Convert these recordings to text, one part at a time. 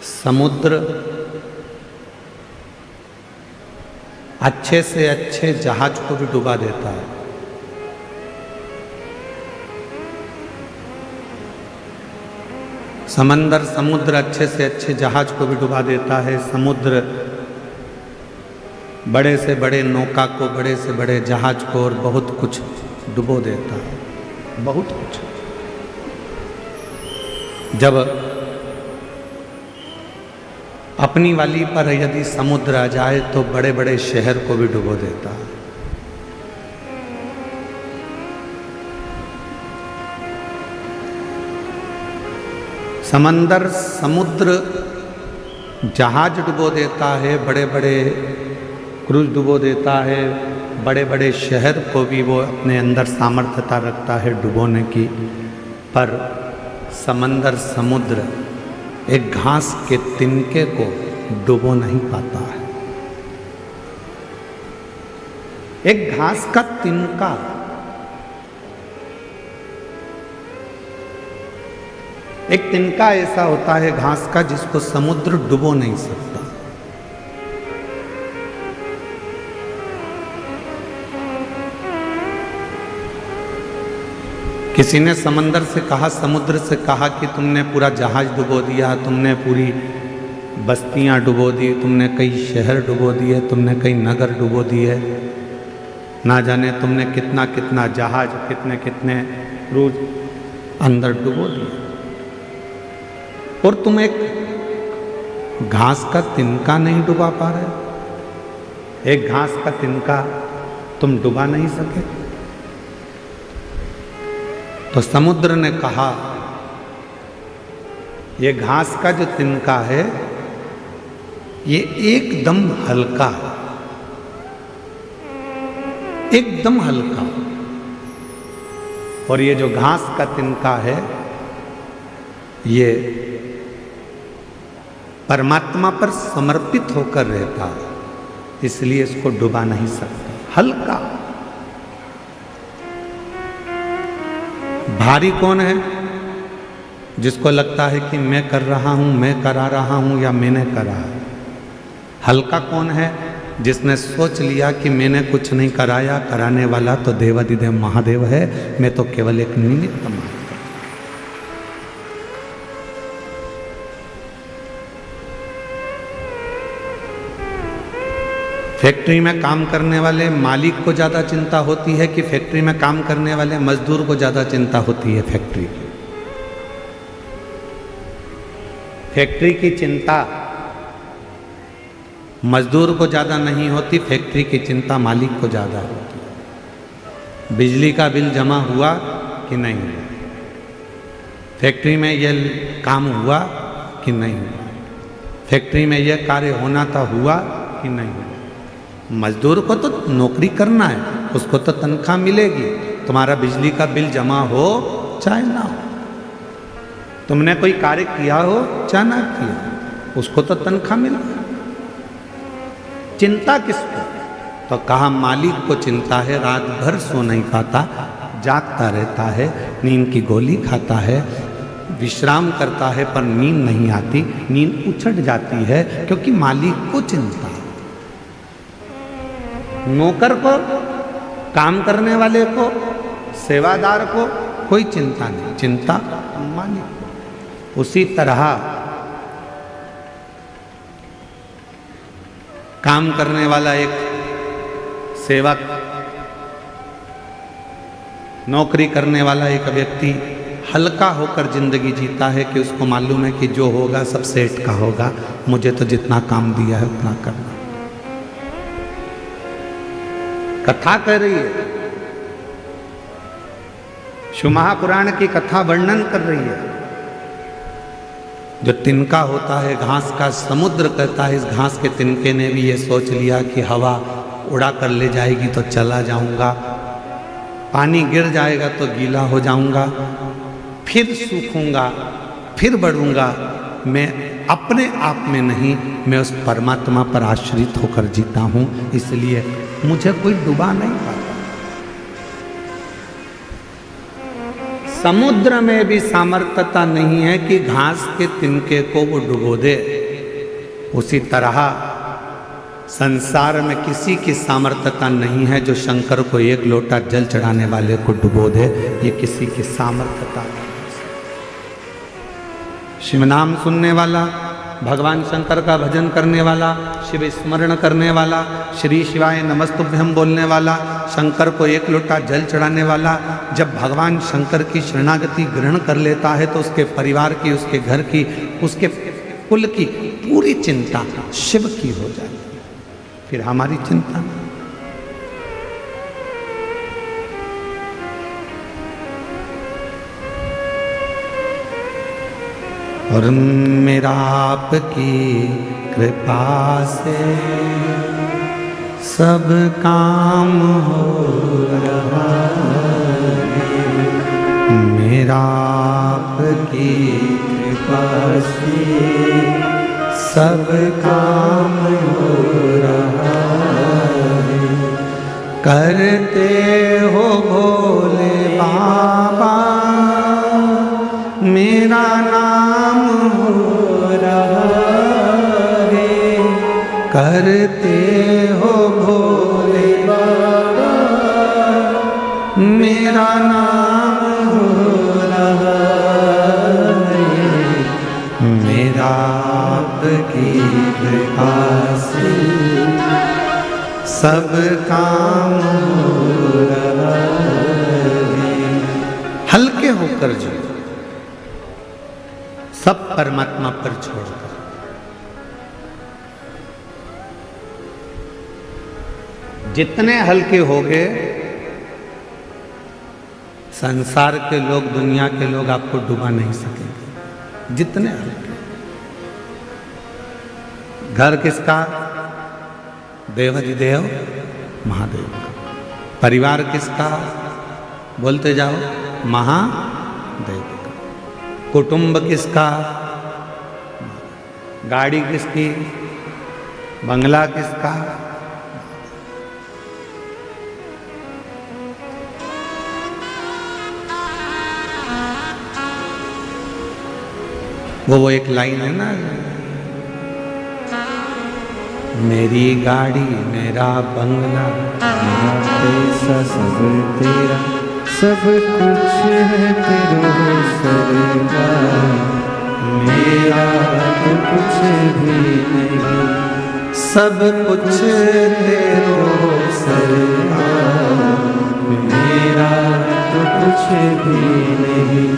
समुद्र अच्छे से अच्छे जहाज को भी डुबा देता है। समुद्र अच्छे से अच्छे जहाज को भी डुबा देता है। समुद्र बड़े से बड़े नौका को, बड़े से बड़े जहाज को और बहुत कुछ डुबो देता है, बहुत कुछ। जब अपनी वाली पर यदि समुद्र आ जाए तो बड़े बड़े शहर को भी डुबो देता है। समुद्र जहाज डुबो देता है, बड़े बड़े क्रूज डुबो देता है, बड़े बड़े शहर को भी वो अपने अंदर सामर्थ्यता रखता है डुबोने की। पर समुद्र एक घास के तिनके को डुबो नहीं पाता है। एक घास का तिनका, एक तिनका ऐसा होता है घास का जिसको समुद्र डुबो नहीं सकता। किसी ने समुद्र से कहा कि तुमने पूरा जहाज डुबो दिया, तुमने पूरी बस्तियां डुबो दी, तुमने कई शहर डुबो दिए, तुमने कई नगर डुबो दिए, ना जाने तुमने कितना कितना जहाज, कितने कितने क्रूज अंदर डुबो दिए, और तुम एक घास का तिनका नहीं डुबा पा रहे। एक घास का तिनका तुम डुबा नहीं सके। तो समुद्र ने कहा, ये घास का जो तिनका है ये एकदम हल्का, एकदम हल्का, और ये जो घास का तिनका है ये परमात्मा पर समर्पित होकर रहता है, इसलिए इसको डुबा नहीं सकता। हल्का। भारी कौन है? जिसको लगता है कि मैं कर रहा हूं, मैं करा रहा हूं या मैंने करा है। हल्का कौन है? जिसने सोच लिया कि मैंने कुछ नहीं कराया, कराने वाला तो देवाधिदेव महादेव है, मैं तो केवल एक निमित्त मात्र। फैक्ट्री में काम करने वाले मालिक को ज़्यादा चिंता होती है कि फैक्ट्री में काम करने वाले मजदूर को ज़्यादा चिंता होती है फैक्ट्री की? फैक्ट्री की चिंता मजदूर को ज़्यादा नहीं होती, फैक्ट्री की चिंता मालिक को ज़्यादा होती है। बिजली का बिल जमा हुआ कि नहीं हुआ, फैक्ट्री में यह काम हुआ कि नहीं हुआ, फैक्ट्री में यह कार्य होना था हुआ कि नहीं हुआ। मजदूर को तो नौकरी करना है, उसको तो तनख्वाह मिलेगी। तुम्हारा बिजली का बिल जमा हो चाहे ना हो, तुमने कोई कार्य किया हो चाहे ना किया, उसको तो तनख्वाह मिलेगी। चिंता किसको? तो कहा मालिक को चिंता है, रात भर सो नहीं पाता, जागता रहता है, नींद की गोली खाता है, विश्राम करता है पर नींद नहीं आती, नींद उछट जाती है क्योंकि मालिक को चिंता। नौकर को, काम करने वाले को, सेवादार को कोई चिंता नहीं, चिंता मालिक को। उसी तरह काम करने वाला एक सेवक, नौकरी करने वाला एक व्यक्ति हल्का होकर जिंदगी जीता है कि उसको मालूम है कि जो होगा सब सेठ का होगा, मुझे तो जितना काम दिया है उतना करना। कथा कर रही है, शिव महापुराण की कथा वर्णन कर रही है। जो तिनका होता है घास का, समुद्र कहता है इस घास के तिनके ने भी ये सोच लिया कि हवा उड़ा कर ले जाएगी तो चला जाऊंगा, पानी गिर जाएगा तो गीला हो जाऊंगा, फिर सूखूंगा, फिर बढ़ूंगा। मैं अपने आप में नहीं, मैं उस परमात्मा पर आश्रित होकर जीता हूं, इसलिए मुझे कोई डुबा नहीं पाता। समुद्र में भी सामर्थ्यता नहीं है कि घास के तिनके को वो डुबो दे, उसी तरह संसार में किसी की सामर्थ्यता नहीं है जो शंकर को एक लोटा जल चढ़ाने वाले को डुबो दे। ये किसी की सामर्थ्यता नहीं। शिव नाम सुनने वाला, भगवान शंकर का भजन करने वाला, शिव स्मरण करने वाला, श्री शिवाय नमस्तुभ्यम बोलने वाला, शंकर को एक लोटा जल चढ़ाने वाला, जब भगवान शंकर की शरणागति ग्रहण कर लेता है तो उसके परिवार की, उसके घर की, उसके कुल की पूरी चिंता शिव की हो जाती है। फिर हमारी चिंता नहीं। और मेरा आपकी कृपा से सब काम हो रहा है, मेरा आपकी कृपा से सब काम हो रहा है। करते हो भोले बाबा मेरा नाम हो रहा है, करते हो भोले बाबा मेरा नाम हो रहा है, मेरा आपकी कृपा से सब काम हो रहा है। हल्के होकर जो सब परमात्मा पर छोड़कर, जितने हल्के हो गए संसार के लोग, दुनिया के लोग आपको डुबा नहीं सकेंगे। जितने हल्के। घर किसका? देवाधिदेव महादेव का। परिवार किसका? बोलते जाओ, महादेव का। कुटुंब किसका? गाड़ी किसकी? बंगला किसका? वो एक लाइन है ना, मेरी गाड़ी मेरा बंगला मेरा पैसा सब तेरा, सब कुछ है तेरो सरकार, मेरा तो कुछ भी नहीं, सब कुछ तेरो सरकार, मेरा तो कुछ भी नहीं।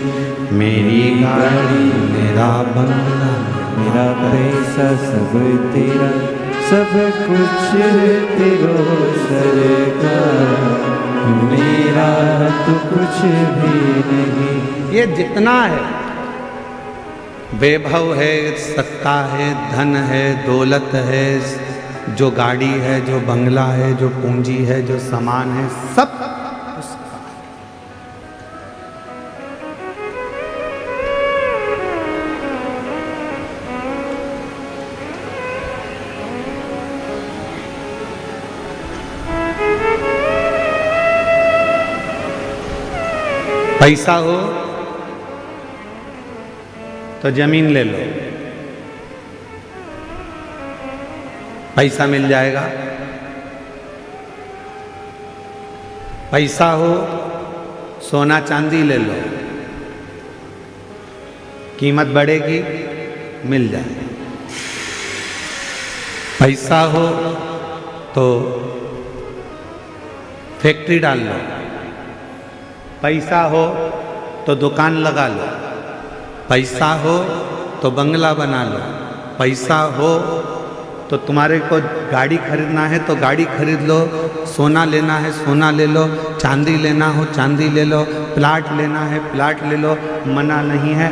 मेरी गाड़ी मेरा बंगला मेरा पैसा सब तेरा, सब कुछ है तेरो सरकार, मेरा तो कुछ भी नहीं। ये जितना है, वैभव है, सत्ता है, धन है, दौलत है, जो गाड़ी है, जो बंगला है, जो पूंजी है, जो सामान है, सब उसका। पैसा हो तो जमीन ले लो, पैसा मिल जाएगा। पैसा हो सोना चांदी ले लो, कीमत बढ़ेगी, मिल जाएगा। पैसा हो तो फैक्ट्री डाल लो, पैसा हो तो दुकान लगा लो, पैसा हो तो बंगला बना लो, पैसा हो तो तुम्हारे को गाड़ी खरीदना है तो गाड़ी खरीद लो, सोना लेना है सोना ले लो, चांदी लेना हो चांदी ले लो, प्लाट लेना है प्लाट ले लो, मना नहीं है।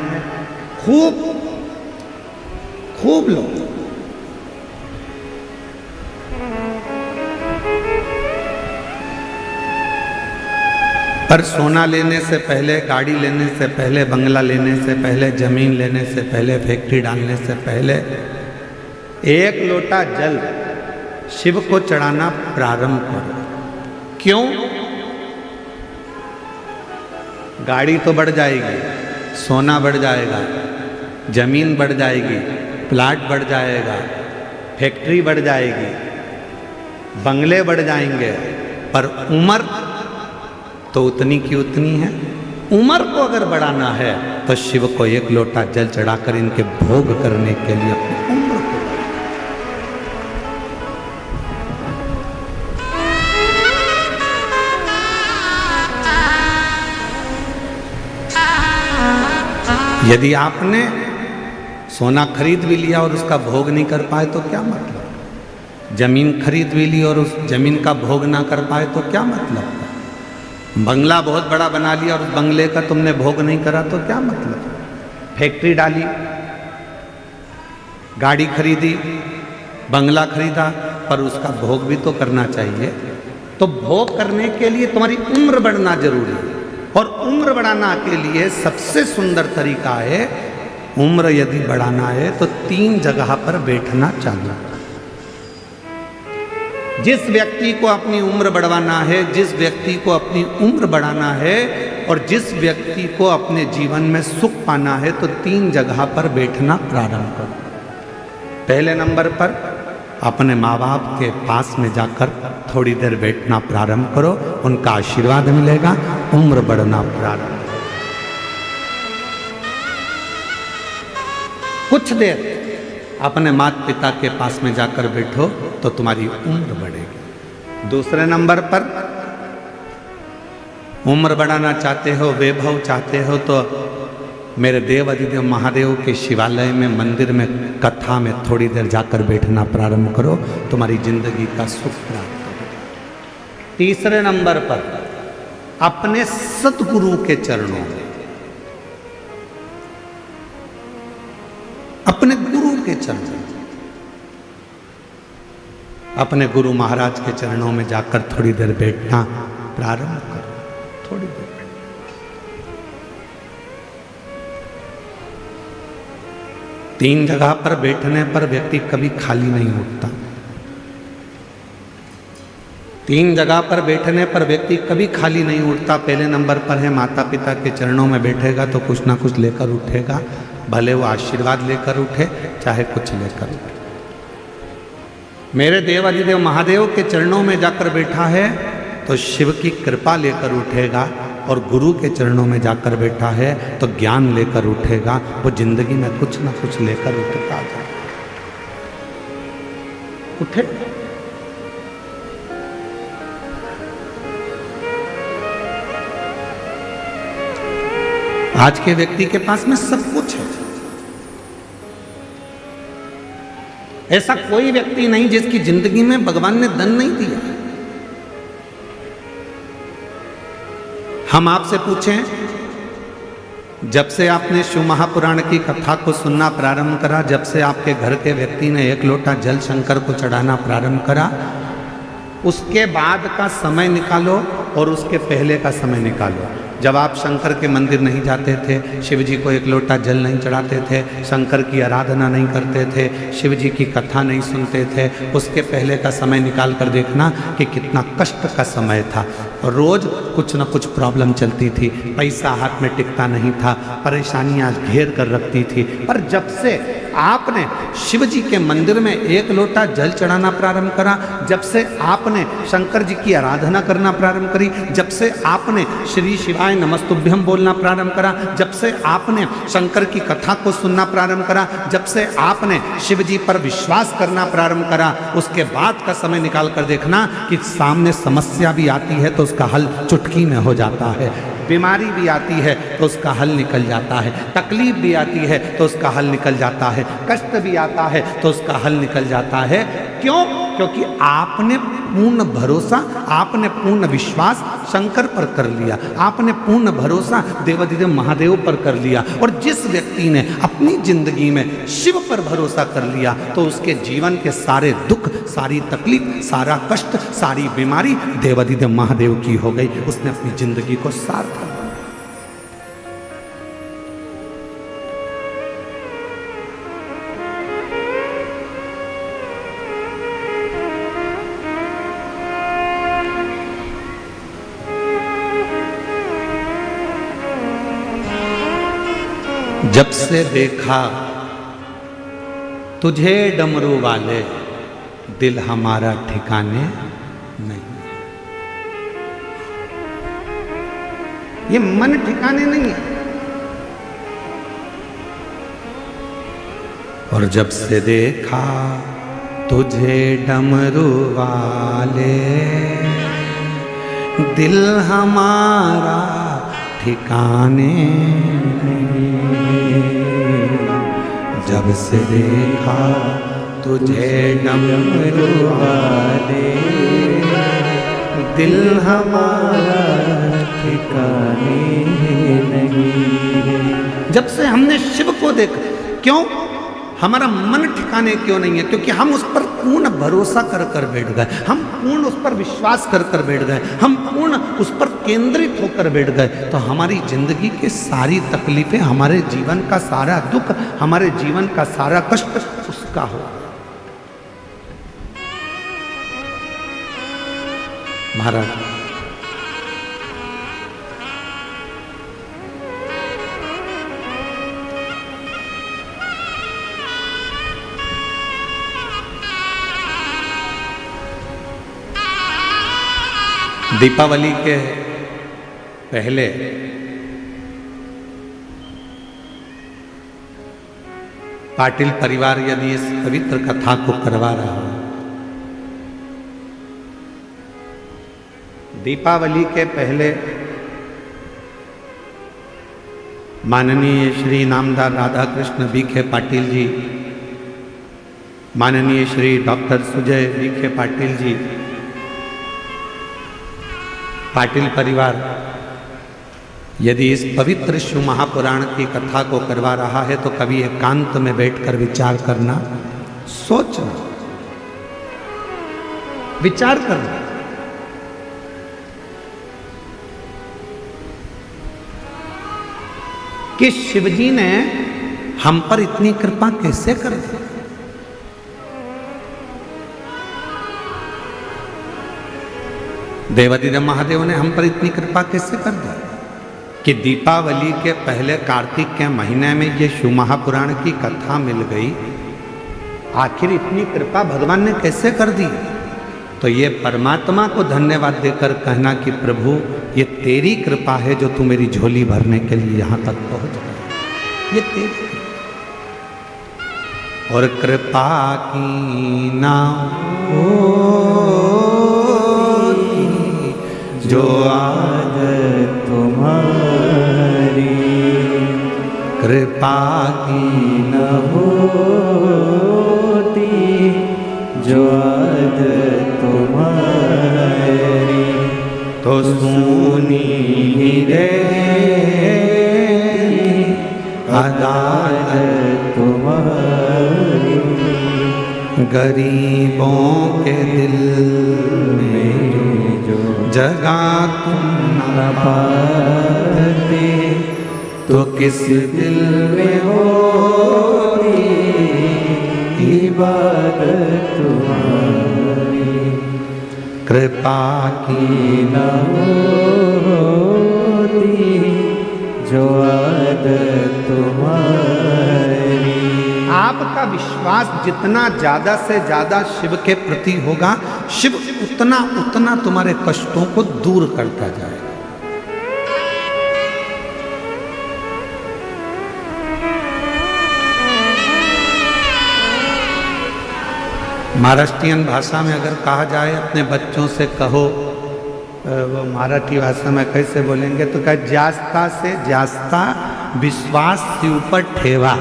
खूब खूब लो। पर सोना लेने से पहले, गाड़ी लेने से पहले, बंगला लेने से पहले, जमीन लेने से पहले, फैक्ट्री डालने से पहले एक लोटा जल शिव को चढ़ाना प्रारंभ करो। क्यों? गाड़ी तो बढ़ जाएगी, सोना बढ़ जाएगा, जमीन बढ़ जाएगी, प्लाट बढ़ जाएगा, फैक्ट्री बढ़ जाएगी, बंगले बढ़ जाएंगे, पर उम्र तो उतनी की उतनी है। उम्र को अगर बढ़ाना है तो शिव को एक लोटा जल चढ़ाकर इनके भोग करने के लिए अपनी उम्र को यदि आपने सोना खरीद भी लिया और उसका भोग नहीं कर पाए तो क्या मतलब? जमीन खरीद भी ली और उस जमीन का भोग ना कर पाए तो क्या मतलब? बंगला बहुत बड़ा बना लिया और उस बंगले का तुमने भोग नहीं करा तो क्या मतलब? फैक्ट्री डाली, गाड़ी खरीदी, बंगला खरीदा, पर उसका भोग भी तो करना चाहिए। तो भोग करने के लिए तुम्हारी उम्र बढ़ना जरूरी है, और उम्र बढ़ाना के लिए सबसे सुंदर तरीका है, उम्र यदि बढ़ाना है तो 3 जगह पर बैठना चाहिए। जिस व्यक्ति को अपनी उम्र बढ़वाना है, जिस व्यक्ति को अपनी उम्र बढ़ाना है और जिस व्यक्ति को अपने जीवन में सुख पाना है, तो 3 जगह पर बैठना प्रारंभ करो। पहले नंबर पर अपने माँ बाप के पास में जाकर थोड़ी देर बैठना प्रारंभ करो, उनका आशीर्वाद मिलेगा, उम्र बढ़ना प्रारंभ। कुछ देर अपने माता पिता के पास में जाकर बैठो तो तुम्हारी उम्र बढ़ेगी। दूसरे नंबर पर उम्र बढ़ाना चाहते हो, वैभव चाहते हो, तो मेरे देव अधिदेव महादेव के शिवालय में, मंदिर में, कथा में थोड़ी देर जाकर बैठना प्रारंभ करो, तुम्हारी जिंदगी का सुख प्राप्त हो। तीसरे नंबर पर अपने सद्गुरु के चरणों में, अपने गुरु के चरणों, अपने गुरु महाराज के चरणों में जाकर थोड़ी देर बैठना प्रारंभ करो। थोड़ी देर 3 जगह पर बैठने पर व्यक्ति कभी खाली नहीं उठता। 3 जगह पर बैठने पर व्यक्ति कभी खाली नहीं उठता। पहले नंबर पर है माता पिता के चरणों में बैठेगा तो कुछ ना कुछ लेकर उठेगा, भले वो आशीर्वाद लेकर उठे चाहे कुछ लेकर उठे। मेरे देव अधिदेव महादेव के चरणों में जाकर बैठा है तो शिव की कृपा लेकर उठेगा, और गुरु के चरणों में जाकर बैठा है तो ज्ञान लेकर उठेगा। वो जिंदगी में कुछ ना कुछ लेकर उठता जाए। उठे आज के व्यक्ति के पास में सब कुछ है। ऐसा कोई व्यक्ति नहीं जिसकी जिंदगी में भगवान ने धन नहीं दिया। हम आपसे पूछें, जब से आपने शिव महापुराण की कथा को सुनना प्रारंभ करा, जब से आपके घर के व्यक्ति ने 1 लोटा जल शंकर को चढ़ाना प्रारंभ करा, उसके बाद का समय निकालो और उसके पहले का समय निकालो। जब आप शंकर के मंदिर नहीं जाते थे, शिव जी को 1 लोटा जल नहीं चढ़ाते थे, शंकर की आराधना नहीं करते थे, शिव जी की कथा नहीं सुनते थे, उसके पहले का समय निकाल कर देखना कि कितना कष्ट का समय था। रोज़ कुछ न कुछ प्रॉब्लम चलती थी, पैसा हाथ में टिकता नहीं था, परेशानियाँ घेर कर रखती थी। पर जब से आपने शिव जी के मंदिर में 1 लोटा जल चढ़ाना प्रारंभ करा, जब से आपने शंकर जी की आराधना करना प्रारंभ करी, जब से आपने श्री शिवाय नमस्तुभ्यम बोलना प्रारंभ करा, जब से आपने शंकर की कथा को सुनना प्रारंभ करा, जब से आपने शिव जी पर विश्वास करना प्रारंभ करा, उसके बाद का समय निकाल कर देखना कि सामने समस्या भी आती है तो उसका हल चुटकी में हो जाता है। बीमारी भी आती है तो उसका हल निकल जाता है, तकलीफ भी आती है तो उसका हल निकल जाता है, कष्ट भी आता है तो उसका हल निकल जाता है। क्यों? क्योंकि आपने पूर्ण भरोसा, आपने पूर्ण विश्वास शंकर पर कर लिया, आपने पूर्ण भरोसा देवाधिदेव महादेव पर कर लिया। और जिस व्यक्ति ने अपनी जिंदगी में शिव पर भरोसा कर लिया तो उसके जीवन के सारे दुख, सारी तकलीफ, सारा कष्ट, सारी बीमारी देवाधिदेव महादेव की हो गई। उसने अपनी जिंदगी को सार्थक बनाया। जब से देखा तुझे डमरू वाले, दिल हमारा ठिकाने नहीं। ये मन ठिकाने नहीं है। और जब से देखा तुझे डमरू वाले, दिल हमारा ठिकाने नहीं। जब से देखा तुझे डमरू वाले, दिल हमारा ठिकाने नहीं। जब से हमने शिव को देखा, क्यों हमारा मन ठिकाने क्यों नहीं है? क्योंकि हम उस पर पूर्ण भरोसा कर कर बैठ गए, हम पूर्ण उस पर विश्वास कर कर बैठ गए, हम पूर्ण उस पर केंद्रित होकर बैठ गए। तो हमारी जिंदगी की सारी तकलीफें, हमारे जीवन का सारा दुख, हमारे जीवन का सारा कष्ट उसका हो। महाराज दीपावली के पहले पाटिल परिवार यदि इस पवित्र कथा को करवा रहा हो, दीपावली के पहले माननीय श्री नामदार राधा कृष्ण बीखे पाटिल जी, माननीय श्री डॉक्टर सुजय बीखे पाटिल जी, पाटिल परिवार यदि इस पवित्र शिव महापुराण की कथा को करवा रहा है तो कभी एकांत में बैठकर विचार करना, सोचना, विचार करना। कि शिवजी ने हम पर इतनी कृपा कैसे कर दी। देवादिदेव महादेव ने हम पर इतनी कृपा कैसे कर दी कि दीपावली के पहले कार्तिक के महीने में ये शिव महापुराण की कथा मिल गई। आखिर इतनी कृपा भगवान ने कैसे कर दी? तो ये परमात्मा को धन्यवाद देकर कहना कि प्रभु ये तेरी कृपा है जो तू मेरी झोली भरने के लिए यहां तक पहुंच गया। ये तेरी और कृपा की ना जो आदत तुम्हारी, कृपा की न होती जो आदत तुम्हारी, तो सुनी ही रे अदालत तुम्हारी। गरीबों के दिल में जो जगा तुम न पाते तो किस दिल में होती इबादत तुम्हारी। कृपा की न होती जो आदत तुम्हारी। आपका विश्वास जितना ज्यादा से ज्यादा शिव के प्रति होगा, शिव उतना उतना तुम्हारे कष्टों को दूर करता जाएगा। महाराष्ट्रियन भाषा में अगर कहा जाए अपने बच्चों से कहो, वो मराठी भाषा में कैसे बोलेंगे तो क्या, जास्ता से जास्ता विश्वास शिव पर ठेवा।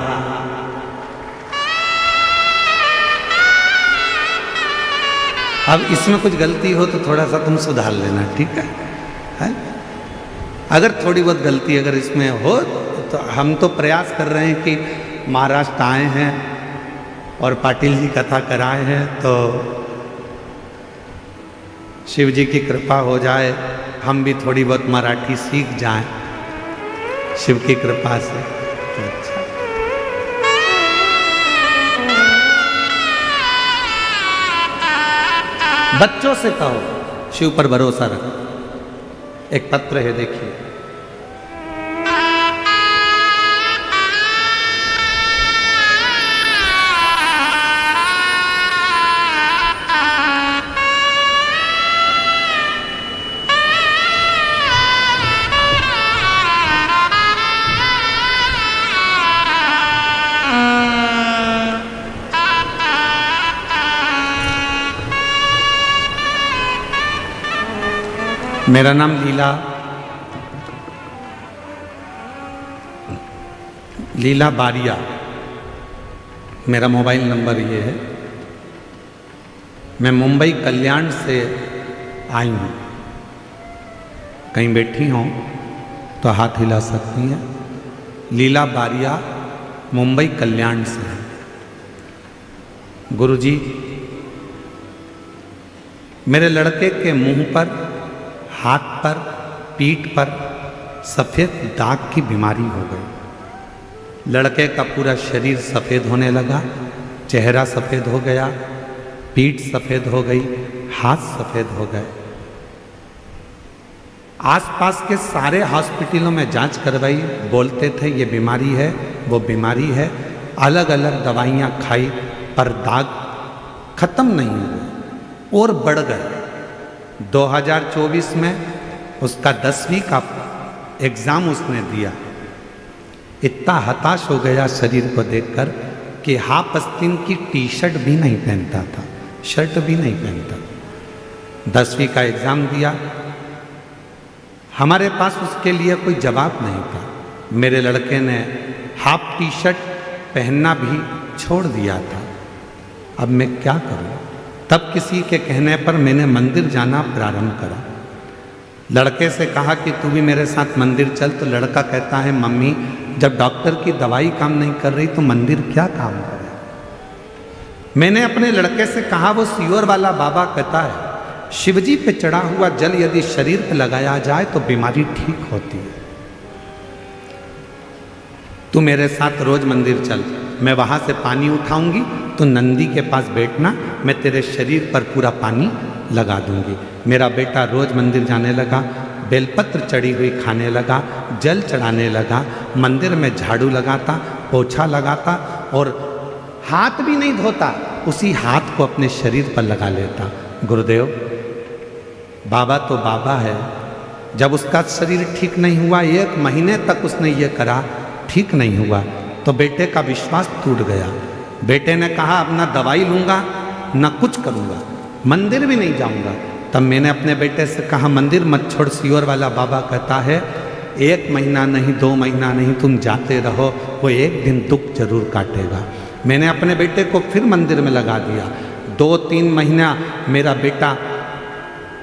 अब इसमें कुछ गलती हो तो थोड़ा सा तुम सुधार लेना, ठीक है? अगर थोड़ी बहुत गलती अगर इसमें हो तो हम तो प्रयास कर रहे हैं कि महाराष्ट्र आए हैं और पाटिल जी कथा कराए हैं, तो शिव जी की कृपा हो जाए, हम भी थोड़ी बहुत मराठी सीख जाएं शिव की कृपा से। तो अच्छा, बच्चों से कहो शिव पर भरोसा रखो। एक पत्र है, देखिए। मेरा नाम लीला बारिया, मेरा मोबाइल नंबर ये है। मैं मुंबई कल्याण से आई हूँ। कहीं बैठी हों तो हाथ हिला सकती हैं। लीला बारिया मुंबई कल्याण से है। गुरुजी, मेरे लड़के के मुंह पर, हाथ पर, पीठ पर सफ़ेद दाग की बीमारी हो गई। लड़के का पूरा शरीर सफ़ेद होने लगा, चेहरा सफ़ेद हो गया, पीठ सफ़ेद हो गई, हाथ सफ़ेद हो गए। आसपास के सारे हॉस्पिटलों में जांच करवाई, बोलते थे ये बीमारी है, वो बीमारी है। अलग अलग दवाइयाँ खाई पर दाग खत्म नहीं हुए और बढ़ गए। 2024 में उसका 10वीं का एग्ज़ाम उसने दिया। इतना हताश हो गया शरीर को देखकर कि हाफ आस्तीन की टी शर्ट भी नहीं पहनता था, शर्ट भी नहीं पहनता। 10वीं का एग्ज़ाम दिया। हमारे पास उसके लिए कोई जवाब नहीं था। मेरे लड़के ने हाफ टी शर्ट पहनना भी छोड़ दिया था। अब मैं क्या करूं? तब किसी के कहने पर मैंने मंदिर जाना प्रारंभ करा। लड़के से कहा कि तू भी मेरे साथ मंदिर चल, तो लड़का कहता है मम्मी, जब डॉक्टर की दवाई काम नहीं कर रही तो मंदिर क्या काम करे। मैंने अपने लड़के से कहा, वो सियोर वाला बाबा कहता है शिवजी पे चढ़ा हुआ जल यदि शरीर पे लगाया जाए तो बीमारी ठीक होती है। तू मेरे साथ रोज मंदिर चल, मैं वहां से पानी उठाऊंगी तो नंदी के पास बैठना, मैं तेरे शरीर पर पूरा पानी लगा दूंगी। मेरा बेटा रोज मंदिर जाने लगा, बेलपत्र चढ़ी हुई खाने लगा, जल चढ़ाने लगा, मंदिर में झाड़ू लगाता, पोछा लगाता और हाथ भी नहीं धोता, उसी हाथ को अपने शरीर पर लगा लेता। गुरुदेव, बाबा तो बाबा है। जब उसका शरीर ठीक नहीं हुआ, 1 महीने तक उसने ये करा, ठीक नहीं हुआ, तो बेटे का विश्वास टूट गया। बेटे ने कहा अब ना दवाई लूँगा ना कुछ करूँगा, मंदिर भी नहीं जाऊँगा। तब मैंने अपने बेटे से कहा मंदिर मत छोड़, सियोर वाला बाबा कहता है 1 महीना नहीं, 2 महीना नहीं, तुम जाते रहो, वो एक दिन दुख जरूर काटेगा। मैंने अपने बेटे को फिर मंदिर में लगा दिया। 2-3 महीना मेरा बेटा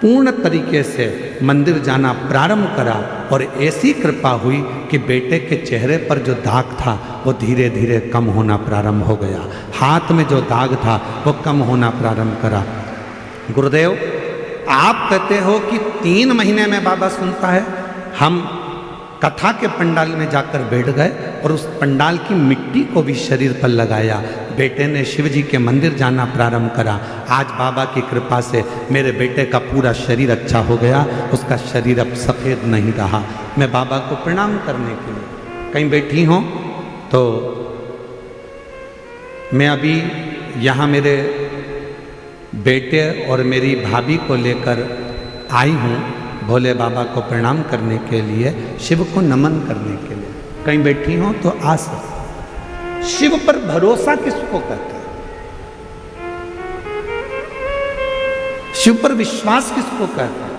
पूर्ण तरीके से मंदिर जाना प्रारंभ करा और ऐसी कृपा हुई कि बेटे के चेहरे पर जो दाग था वो धीरे धीरे कम होना प्रारंभ हो गया। हाथ में जो दाग था वो कम होना प्रारंभ करा। गुरुदेव, आप कहते हो कि 3 महीने में बाबा सुनता है। हम कथा के पंडाल में जाकर बैठ गए और उस पंडाल की मिट्टी को भी शरीर पर लगाया। बेटे ने शिव जी के मंदिर जाना प्रारंभ करा। आज बाबा की कृपा से मेरे बेटे का पूरा शरीर अच्छा हो गया, उसका शरीर अब सफ़ेद नहीं रहा। मैं बाबा को प्रणाम करने के लिए कहीं बैठी हूँ तो मैं अभी यहाँ मेरे बेटे और मेरी भाभी को लेकर आई हूँ भोले बाबा को प्रणाम करने के लिए, शिव को नमन करने के लिए। कहीं बैठी हो तो आ सकते। शिव पर भरोसा किसको कहते हैं? शिव पर विश्वास किसको कहते हैं?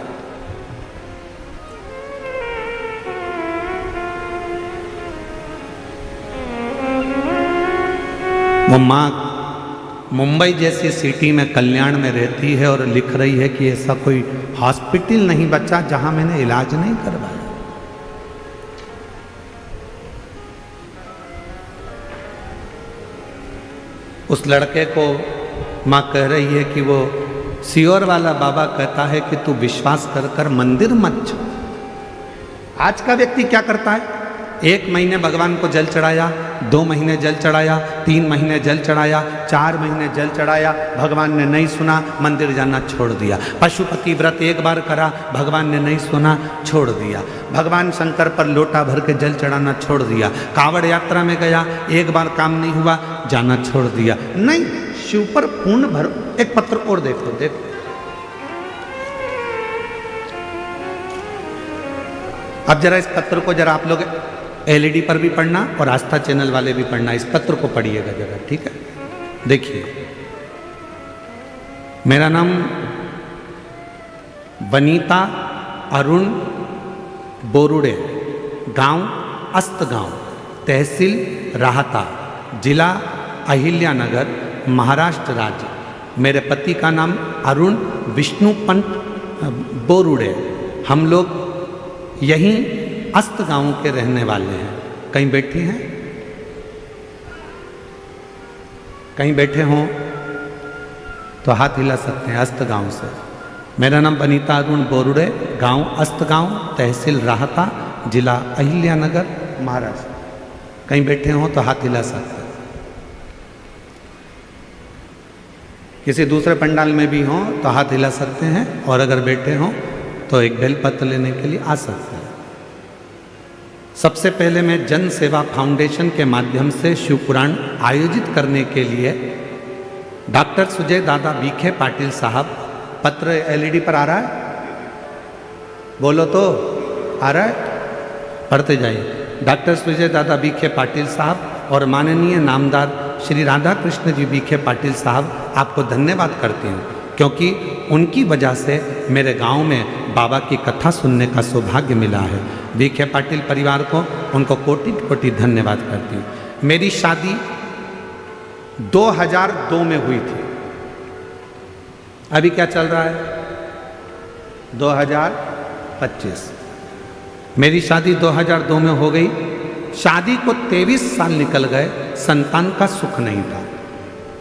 वो माँ मुंबई जैसी सिटी में कल्याण में रहती है और लिख रही है कि ऐसा कोई हॉस्पिटल नहीं बचा जहां मैंने इलाज नहीं करवाया। उस लड़के को माँ कह रही है कि वो सियोर वाला बाबा कहता है कि तू विश्वास कर कर मंदिर मत छोड़। आज का व्यक्ति क्या करता है? 1 महीने भगवान को जल चढ़ाया, 2 महीने जल चढ़ाया, 3 महीने जल चढ़ाया, 4 महीने जल चढ़ाया, भगवान ने नहीं सुना, मंदिर जाना छोड़ दिया। पशुपति व्रत 1 बार करा, भगवान ने नहीं सुना, छोड़ दिया। भगवान शंकर पर लोटा भर के जल चढ़ाना छोड़ दिया। कांवड़ यात्रा में गया, 1 बार काम नहीं हुआ, जाना छोड़ दिया। नहीं, शिव पर पूर्ण भर। एक पत्र और देखो, देखो अब जरा इस पत्र को जरा आप लोग LED पर भी पढ़ना और आस्था चैनल वाले भी पढ़ना। इस पत्र को पढ़िएगा जरा, ठीक है? देखिए, मेरा नाम वनीता अरुण बोरुड़े, गांव अस्तगांव, तहसील राहता, जिला अहिल्यानगर, महाराष्ट्र राज्य। मेरे पति का नाम अरुण विष्णुपंत बोरुड़े। हम लोग यहीं अस्तगांव के रहने वाले हैं। कहीं बैठे हैं, कहीं बैठे हों तो हाथ हिला सकते हैं। अस्तगांव से। मेरा नाम वनिता अरुण बोरुड़े, गांव अस्तगांव, तहसील राहता, जिला अहिल्यानगर, महाराष्ट्र। कहीं बैठे हों तो हाथ हिला सकते हैं। किसी दूसरे पंडाल में भी हों तो हाथ हिला सकते हैं, और अगर बैठे हों तो एक बेलपत्र लेने के लिए आ सकते हैं। सबसे पहले मैं जन सेवा फाउंडेशन के माध्यम से शिव पुराण आयोजित करने के लिए डॉक्टर सुजय दादा बीखे पाटिल साहब, पत्र एलईडी पर आ रहा है, बोलो तो आ रहा है, पढ़ते जाइए। डॉक्टर सुजय दादा बीखे पाटिल साहब और माननीय नामदार श्री राधा कृष्ण जी बीखे पाटिल साहब, आपको धन्यवाद करती हूँ, क्योंकि उनकी वजह से मेरे गांव में बाबा की कथा सुनने का सौभाग्य मिला है। बीखे पाटिल परिवार को, उनको कोटि कोटि धन्यवाद करती हूँ। मेरी शादी 2002 में हुई थी। अभी क्या चल रहा है? 2025। मेरी शादी 2002 में हो गई। शादी को 23 साल निकल गए, संतान का सुख नहीं था।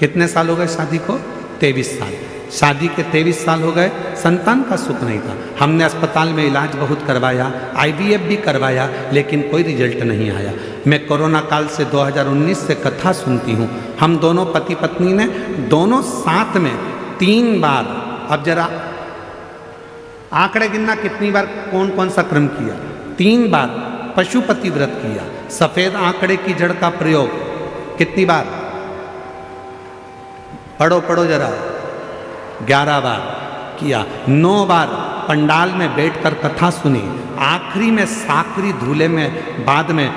कितने साल हो गए शादी को? 23 साल। शादी के 23 साल हो गए, संतान का सुख नहीं था। हमने अस्पताल में इलाज बहुत करवाया, IVF भी करवाया, लेकिन कोई रिजल्ट नहीं आया। मैं कोरोना काल से 2019 से कथा सुनती हूँ। हम दोनों पति पत्नी ने दोनों साथ में 3 बार, अब जरा आंकड़े गिनना कितनी बार कौन कौन सा क्रम किया। 3 बार पशुपति व्रत किया। सफेद आंकड़े की जड़ का प्रयोग कितनी बार? पढ़ो पढ़ो जरा। 11 बार किया। 9 बार पंडाल में बैठकर कथा सुनी। आखिरी में साकरी धूले में बाद में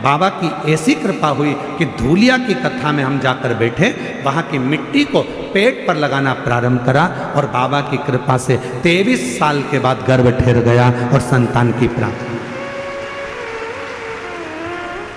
बाबा की ऐसी कृपा हुई कि धूलिया की कथा में हम जाकर बैठे, वहाँ की मिट्टी को पेट पर लगाना प्रारंभ करा, और बाबा की कृपा से 23 साल के बाद गर्भ ठहर गया और संतान की प्राप्ति।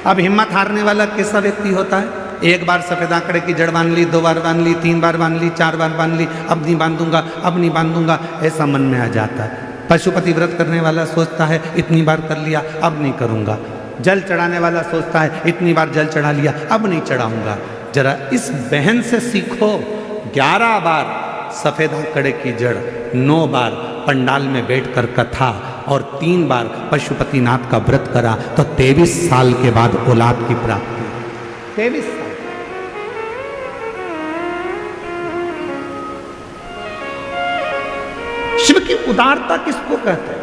अब हिम्मत हारने वाला कैसा व्यक्ति होता है? एक बार सफेद आंकड़े की जड़ बांध ली, 2 बार बांध ली, 3 बार बांध ली, 4 बार बांध ली, अब नहीं बांधूंगा, अब नहीं बांधूंगा, ऐसा मन में आ जाता है। पशुपति व्रत करने वाला सोचता है इतनी बार कर लिया, अब नहीं करूंगा। जल चढ़ाने वाला सोचता है इतनी बार जल चढ़ा लिया, अब नहीं चढ़ाऊंगा। जरा इस बहन से सीखो। 11 बार सफेद आंकड़े की जड़, 9 बार पंडाल में बैठकर कथा, और 3 बार पशुपतिनाथ का व्रत करा, तो 23 साल के बाद औलाद की प्राप्ति। 23 साल। शिव की उदारता किसको कहते हैं?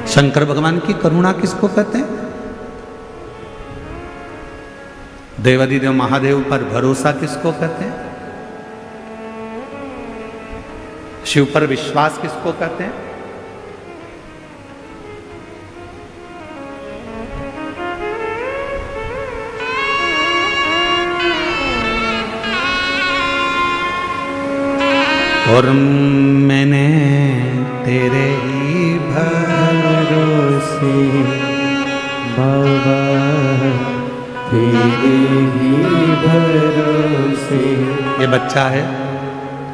शंकर भगवान की करुणा किसको कहते हैं? देवादिदेव महादेव पर भरोसा किसको कहते हैं? शिव पर विश्वास किसको कहते हैं? और मैंने तेरे ही भरोसे बाबा, तेरे ही भरोसे। ये बच्चा है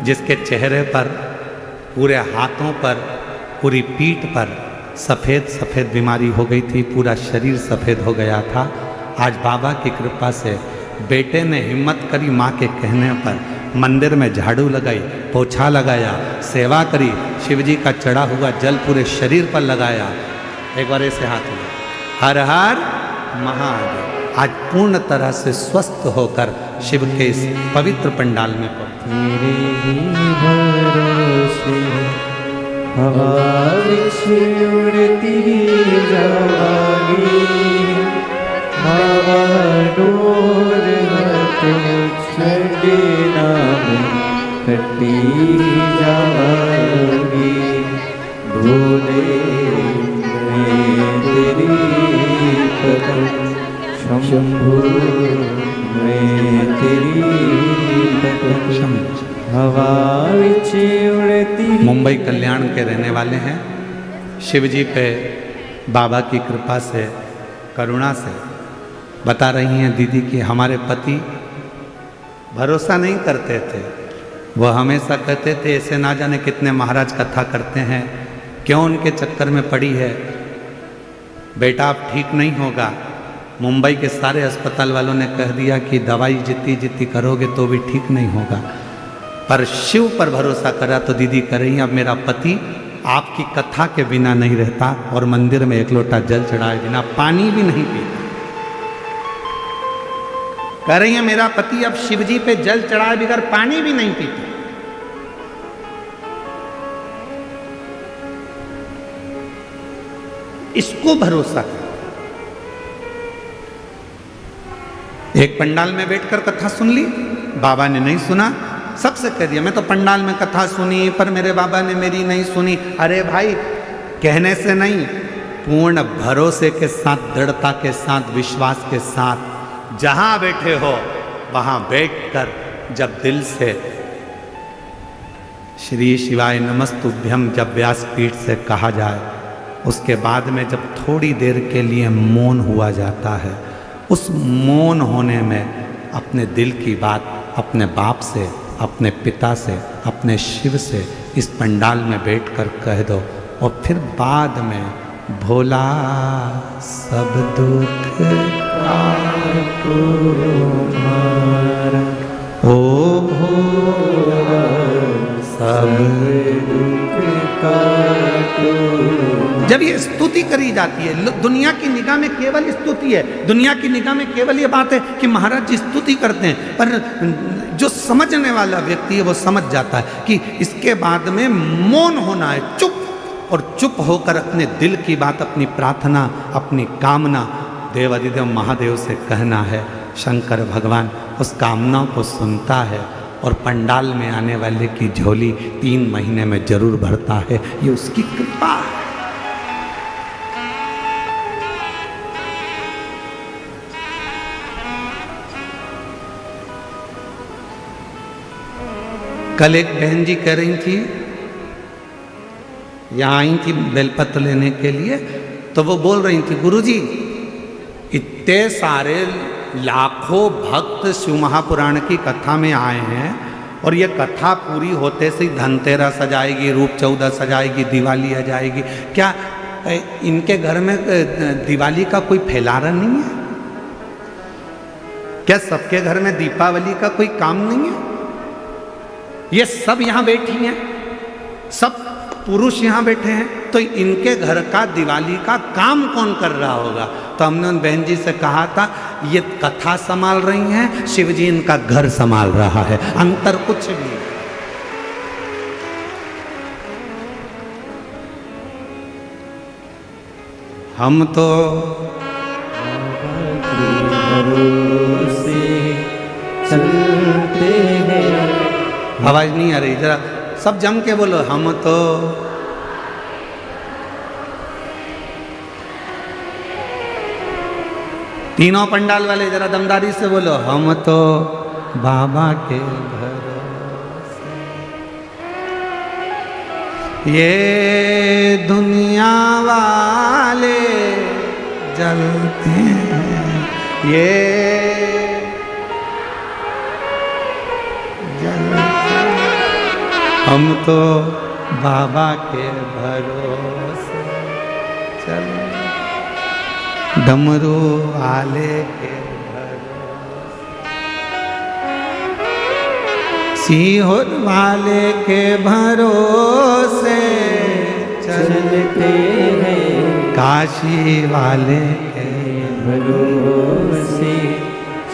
जिसके चेहरे पर, पूरे हाथों पर, पूरी पीठ पर सफ़ेद सफ़ेद बीमारी हो गई थी, पूरा शरीर सफ़ेद हो गया था। आज बाबा की कृपा से बेटे ने हिम्मत करी, माँ के कहने पर मंदिर में झाड़ू लगाई, पोछा लगाया, सेवा करी, शिवजी का चढ़ा हुआ जल पूरे शरीर पर लगाया। एक बार ऐसे हाथ में हर हर महादेव। आज पूर्ण तरह से स्वस्थ होकर शिव के इस पवित्र पंडाल में पहुंचे। तेरे ही भरोसे हमारी उड़ती जाएगी, हवा डोर छड़े नाम कटी जाएगी। भोले मैं तेरी कदम, शंभु मैं तेरी कदम। हवा विच उड़ती। मुंबई कल्याण के रहने वाले हैं। शिव जी पे बाबा की कृपा से, करुणा से बता रही हैं दीदी कि हमारे पति भरोसा नहीं करते थे। वह हमेशा कहते थे ऐसे ना जाने कितने महाराज कथा करते हैं, क्यों उनके चक्कर में पड़ी है, बेटा अब ठीक नहीं होगा। मुंबई के सारे अस्पताल वालों ने कह दिया कि दवाई जितनी जितनी करोगे तो भी ठीक नहीं होगा, पर शिव पर भरोसा करा तो दीदी कह रही हैं अब मेरा पति आपकी कथा के बिना नहीं रहता और मंदिर में एक लोटा जल चढ़ाए बिना पानी भी नहीं पीता। कह रही हैं मेरा पति अब शिव जी पे जल चढ़ाए बगैर पानी भी नहीं पीता। इसको भरोसा है। एक पंडाल में बैठकर कथा सुन ली, बाबा ने नहीं सुना, सबसे कह दिया मैं तो पंडाल में कथा सुनी पर मेरे बाबा ने मेरी नहीं सुनी। अरे भाई, कहने से नहीं, पूर्ण भरोसे के साथ, दृढ़ता के साथ, विश्वास के साथ जहां बैठे हो वहां बैठकर जब दिल से श्री शिवाय नमस्तुभ्यम जब व्यासपीठ से कहा जाए, उसके बाद में जब थोड़ी देर के लिए मौन हुआ जाता है, उस मौन होने में अपने दिल की बात अपने बाप से, अपने पिता से, अपने शिव से इस पंडाल में बैठकर कह दो और फिर बाद में भोला सब दुख काटो हमारा, ओ भोला सब दुख काटो। जब ये स्तुति करी जाती है, दुनिया की निगाह में केवल स्तुति है, दुनिया की निगाह में केवल ये बात है कि महाराज जी स्तुति करते हैं, पर जो समझने वाला व्यक्ति है वो समझ जाता है कि इसके बाद में मौन होना है, चुप, और चुप होकर अपने दिल की बात, अपनी प्रार्थना, अपनी कामना देवाधिदेव महादेव से कहना है। शंकर भगवान उस कामना को सुनता है और पंडाल में आने वाले की झोली 3 महीने में जरूर भरता है। ये उसकी कृपा है। कल एक बहन जी कह रही थी, यहाँ आई थी बेलपत्र लेने के लिए, तो वो बोल रही थी गुरुजी इतने सारे लाखों भक्त शिव महापुराण की कथा में आए हैं और ये कथा पूरी होते से धनतेरस आ जाएगी, रूप चौदस आ जाएगी, दिवाली आ जाएगी, क्या इनके घर में दिवाली का कोई फैलारा नहीं है? क्या सबके घर में दीपावली का कोई काम नहीं है? ये सब यहाँ बैठी हैं, सब पुरुष यहाँ बैठे हैं, तो इनके घर का दिवाली का काम कौन कर रहा होगा? तो हमने उन बहन जी से कहा था ये कथा संभाल रही हैं, शिव जी इनका घर संभाल रहा है, अंतर कुछ भी। हम तो चलते हैं। आवाज नहीं आ रही, जरा सब जम के बोलो, हम तो तीनों पंडाल वाले जरा दमदारी से बोलो, हम तो बाबा के भरोसे। ये दुनिया वाले जलते हैं, ये हम तो बाबा के भरोसे चल, डमरू वाले के भरोसे, सीहोर वाले के भरोसे चलते हैं, काशी वाले के भरोसे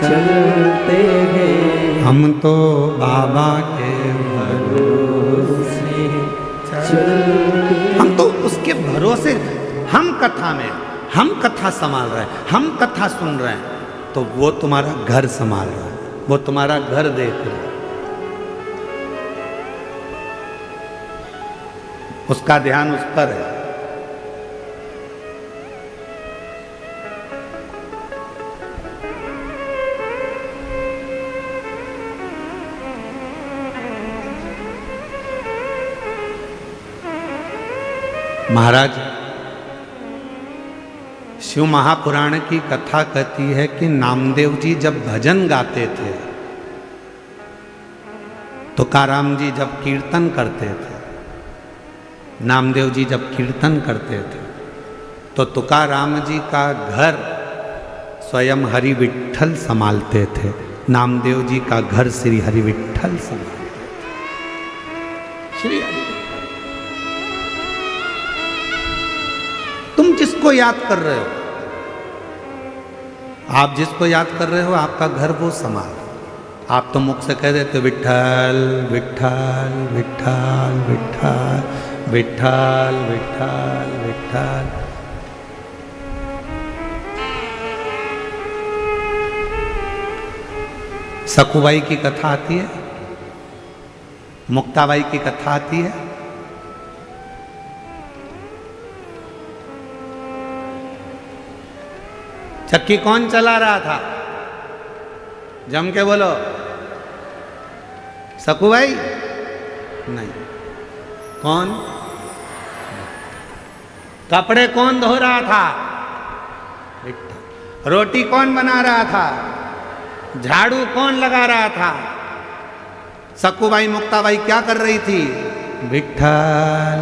चलते हैं। हम तो बाबा के भरोसे चलते, हम तो उसके भरोसे, हम कथा में, हम कथा संभाल रहे हैं, हम कथा सुन रहे हैं, तो वो तुम्हारा घर संभाल रहा है, वो तुम्हारा घर देख रहा है, उसका ध्यान उस पर है। महाराज, शिव महापुराण की कथा कहती है कि नामदेव जी जब भजन गाते थे, तुकाराम जी जब कीर्तन करते थे, नामदेव जी जब कीर्तन करते थे, तो तुकाराम जी का घर स्वयं हरि विठ्ठल संभालते थे, नामदेव जी का घर श्री हरि विठ्ठल संभालते थे। श्री हरि, तुम जिसको याद कर रहे हो, आप जिसको याद कर रहे हो, आपका घर वो संभाल। आप तो मुख से कह देते विठ्ठल विठ्ठल विठ्ठल विठ्ठल विठ्ठल विठ्ठल विठ्ठल। सखुबाई की कथा आती है, मुक्ताबाई की कथा आती है। चक्की कौन चला रहा था? जम के बोलो। सखुबाई? नहीं। कौन? कपड़े कौन धो रहा था? रोटी कौन बना रहा था? झाड़ू कौन लगा रहा था? सखुबाई मुक्ताबाई क्या कर रही थी? विठ्ठल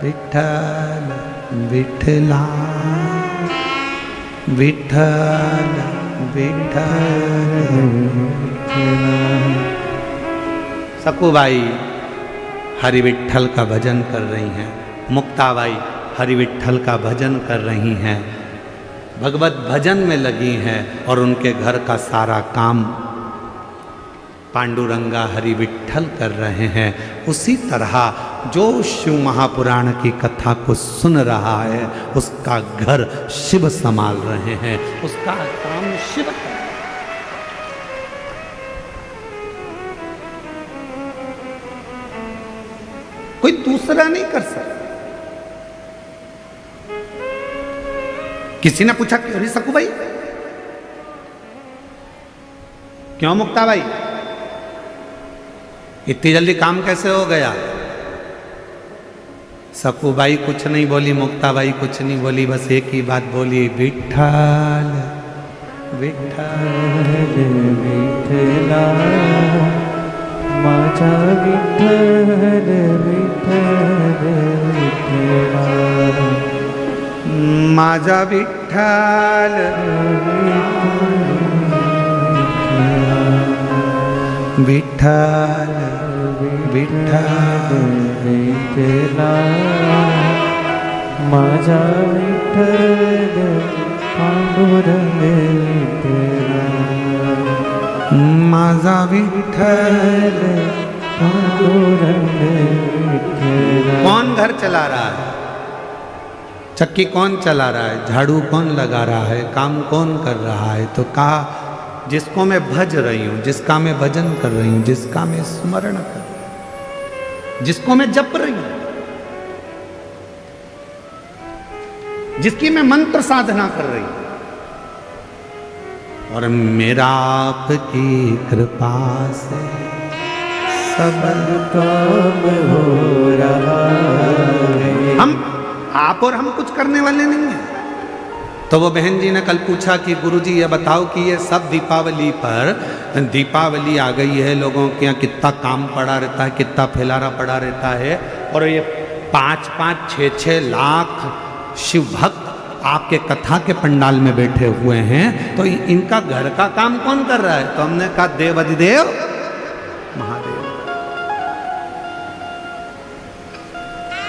विठ्ठल विठ्ठला विठ्ठल विठ्ठल। सखुबाई हरि विठ्ठल का भजन कर रही हैं, मुक्ताबाई हरि विठ्ठल का भजन कर रही हैं, भगवत भजन में लगी हैं, और उनके घर का सारा काम पांडुरंगा हरि विठ्ठल कर रहे हैं। उसी तरह जो शिव महापुराण की कथा को सुन रहा है, उसका घर शिव संभाल रहे हैं, उसका काम शिव कर रहे हैं। कोई दूसरा नहीं कर सकता। किसी ने पूछा क्यों सखुबाई, क्यों मुक्ताबाई, इतनी जल्दी काम कैसे हो गया? सखुबाई कुछ नहीं बोली, मुक्ताबाई कुछ नहीं बोली, बस एक ही बात बोली, विठ्ठल विठ्ठल विठ्ठला माझा विठ्ठल विठ्ठल विठ्ठला माझा विठ्ठल विठ्ठल विठ्ठल विठ्ठला माझा विठ्ठल पांडुरंग विठ्ठला माझा विठ्ठल पांडुरंग विठ्ठला। कौन घर चला रहा है? चक्की कौन चला रहा है? झाड़ू कौन लगा रहा है? काम कौन कर रहा है? तो कहा जिसको मैं भज रही हूं, जिसका मैं भजन कर रही हूं, जिसका मैं स्मरण कर रही हूं, जिसको मैं जप रही हूं, जिसकी मैं मंत्र साधना कर रही हूं, और मेरा आपकी कृपा से सब काम हो रहा है। हम आप और हम कुछ करने वाले नहीं हैं। तो वो बहन जी ने कल पूछा कि गुरुजी ये बताओ कि ये सब दीपावली पर, दीपावली आ गई है, लोगों के यहाँ कितना काम पड़ा रहता है, कितना फैलारा पड़ा रहता है, और ये 5-5, 6-6 लाख शिव भक्त आपके कथा के पंडाल में बैठे हुए हैं, तो इनका घर का काम कौन कर रहा है? तो हमने कहा देव अधिदेव महादेव।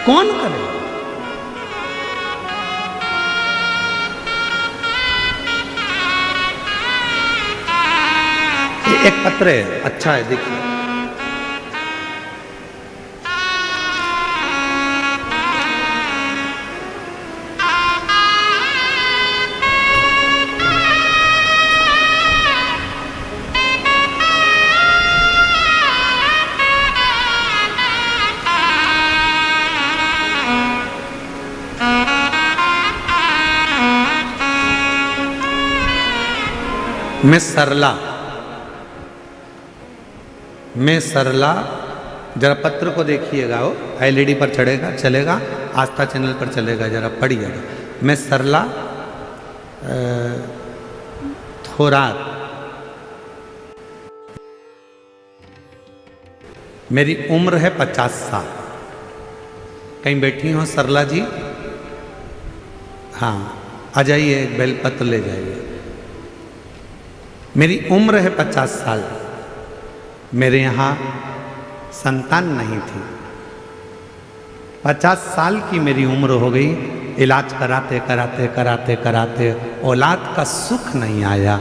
कौन करे? एक पत्र है, अच्छा है, देखिए। मैं सरला जरा पत्र को देखिएगा, वो एलईडी पर चलेगा, आस्था चैनल पर चलेगा, जरा पढ़िएगा। मैं सरला थोरात, मेरी उम्र है 50 साल। कहीं बैठी हो सरला जी? हाँ, आ जाइए, एक बेलपत्र ले जाइए। मेरी उम्र है 50 साल। मेरे यहाँ संतान नहीं थी। 50 साल की मेरी उम्र हो गई, इलाज कराते कराते कराते कराते औलाद का सुख नहीं आया।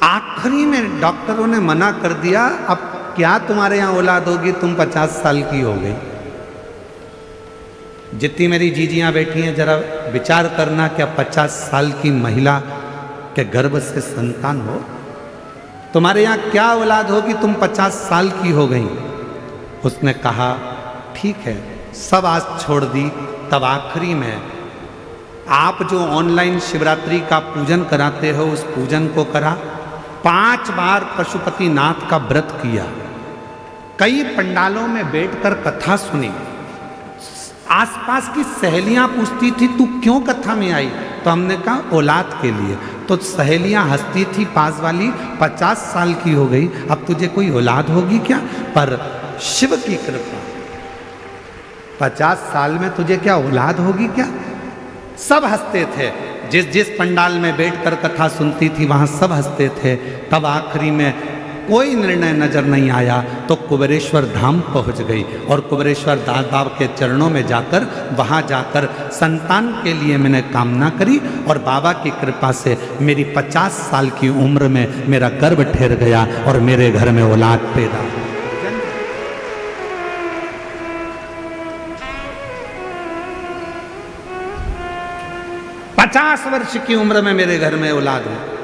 आखिरी में डॉक्टरों ने मना कर दिया, अब क्या तुम्हारे यहाँ औलाद होगी, तुम 50 साल की हो गई। जितनी मेरी जीजियाँ बैठी हैं, जरा विचार करना, क्या 50 साल की महिला के गर्भ से संतान हो? तुम्हारे यहाँ क्या औलाद होगी, तुम 50 साल की हो गई। उसने कहा ठीक है, सब आस छोड़ दी। तब आखिरी में आप जो ऑनलाइन शिवरात्रि का पूजन कराते हो, उस पूजन को करा। 5 बार पशुपति नाथ का व्रत किया। कई पंडालों में बैठकर कथा सुनी। आसपास की सहेलियां पूछती थी तू क्यों कथा में आई, तो हमने कहा औलाद के लिए। तो सहेलियां हंसती थी पास वाली, 50 साल की हो गई, अब तुझे कोई औलाद होगी क्या? पर शिव की कृपा, 50 साल में तुझे क्या औलाद होगी क्या? सब हंसते थे। जिस जिस पंडाल में बैठकर कथा सुनती थी वहां सब हंसते थे। तब आखिरी में कोई निर्णय नजर नहीं आया तो कुबेरेश्वर धाम पहुंच गई और कुबेरेश्वर दास बाबा के चरणों में जाकर, वहां जाकर संतान के लिए मैंने कामना करी और बाबा की कृपा से मेरी 50 साल की उम्र में मेरा गर्भ ठहर गया और मेरे घर में औलाद पैदा हुई। 50 वर्ष की उम्र में मेरे घर में औलाद है।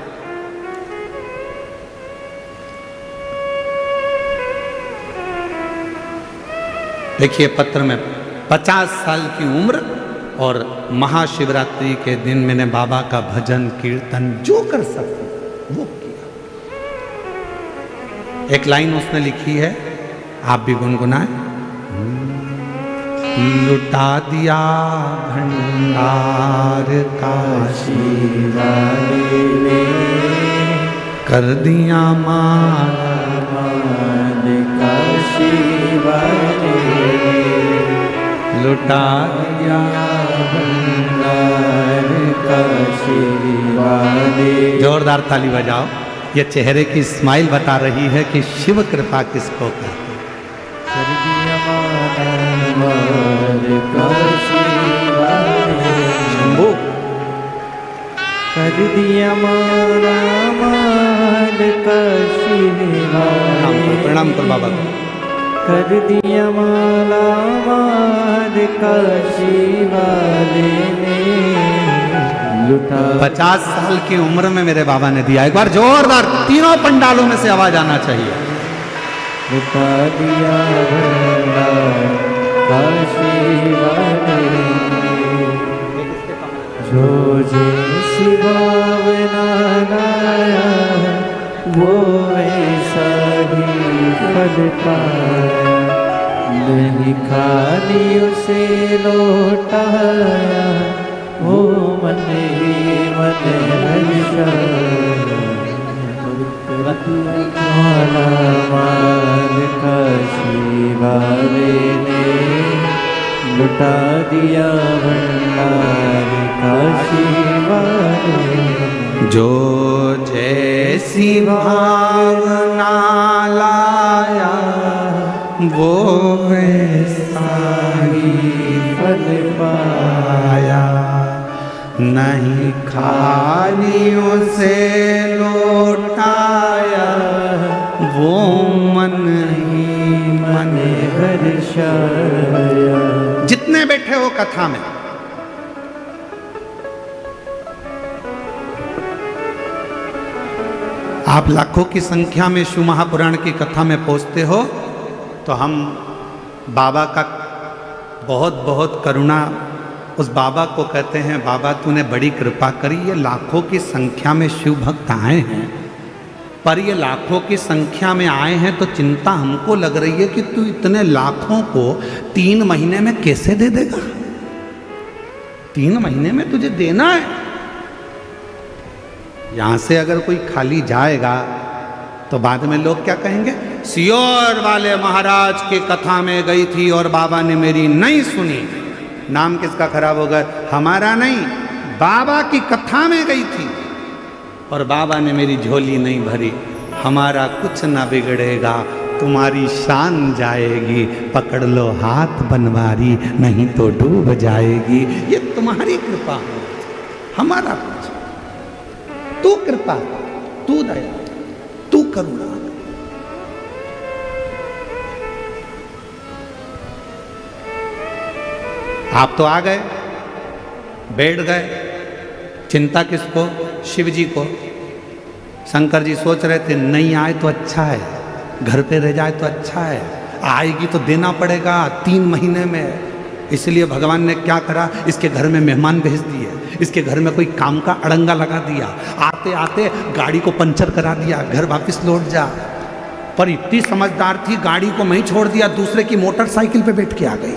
देखिए पत्र में 50 साल की उम्र और महाशिवरात्रि के दिन मैंने बाबा का भजन कीर्तन जो कर सकती वो किया। एक लाइन उसने लिखी है, आप भी गुनगुनाएं। लुटा दिया भंडार काशी वाले ने, कर दिया मान काशी वाले, लुटा दिया भंडार काशी वाले। जोरदार ताली बजाओ, ये चेहरे की स्माइल बता रही है कि शिव कृपा किसको कहते हैं। कर दिया मान काशी वाले, शंभू कर दिया मान काशी वाले, प्रणाम कर बाबा को। कर दिया मान काशी वाले ने, लुटा 50 साल की उम्र में मेरे बाबा ने दिया। एक बार जोरदार तीनों पंडालों में से आवाज आना चाहिए। लुटा दिया भंडार काशी वाले, जो जैसी भावना लाया वो वैसा ही फल पाया, नहीं खाली उसे लौटाया वो मन ही मन हर्षाया। माला मान काशी वाले ने, लुटा दिया भंडार काशी वाले, जो जैसी भावना लाया वो वैसा ही फल पाया, नहीं खाली उसे लौटाया वो मन ही मन हर्षाया। जितने बैठे हो कथा में, आप लाखों की संख्या में शिव महापुराण की कथा में पहुंचते हो तो हम बाबा का बहुत बहुत करुणा, उस बाबा को कहते हैं बाबा तूने बड़ी कृपा करी, ये लाखों की संख्या में शिव भक्त आए हैं पर ये लाखों की संख्या में आए हैं तो चिंता हमको लग रही है कि तू इतने लाखों को 3 महीने में कैसे दे देगा। 3 महीने में तुझे देना है। यहां से अगर कोई खाली जाएगा तो बाद में लोग क्या कहेंगे, सियोर वाले महाराज की कथा में गई थी और बाबा ने मेरी नहीं सुनी। नाम किसका खराब होगा? हमारा नहीं, बाबा की कथा में गई थी और बाबा ने मेरी झोली नहीं भरी। हमारा कुछ ना बिगड़ेगा, तुम्हारी शान जाएगी, पकड़ लो हाथ बनवारी, नहीं तो डूब जाएगी। ये तुम्हारी कृपा है, हमारा कुछ। तू कृपा, तू दया, तू करुणा। आप तो आ गए, बैठ गए। चिंता किसको? शिव जी को। शंकर जी सोच रहे थे नहीं आए तो अच्छा है, घर पे रह जाए तो अच्छा है, आएगी तो देना पड़ेगा 3 महीने में। इसलिए भगवान ने क्या करा, इसके घर में मेहमान भेज दिए, इसके घर में कोई काम का अड़ंगा लगा दिया, आते आते गाड़ी को पंचर करा दिया, घर वापस लौट जा। पर इतनी समझदार थी, गाड़ी को मैं ही छोड़ दिया, दूसरे की मोटरसाइकिल पे बैठ के आ गई।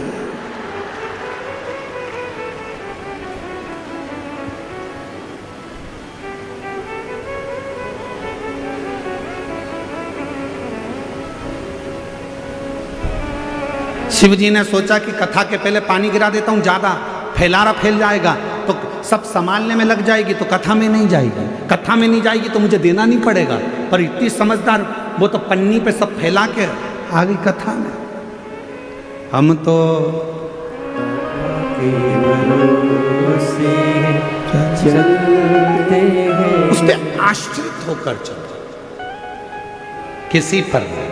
शिव जी ने सोचा कि कथा के पहले पानी गिरा देता हूं, ज्यादा फैलारा फैल जाएगा तो सब संभालने में लग जाएगी, तो कथा में नहीं जाएगी। कथा में नहीं जाएगी तो मुझे देना नहीं पड़ेगा। पर इतनी समझदार, वो तो पन्नी पे सब फैला के आ गई कथा में। हम तो चलते हैं, उस पर आश्रित होकर चलते, किसी पर नहीं।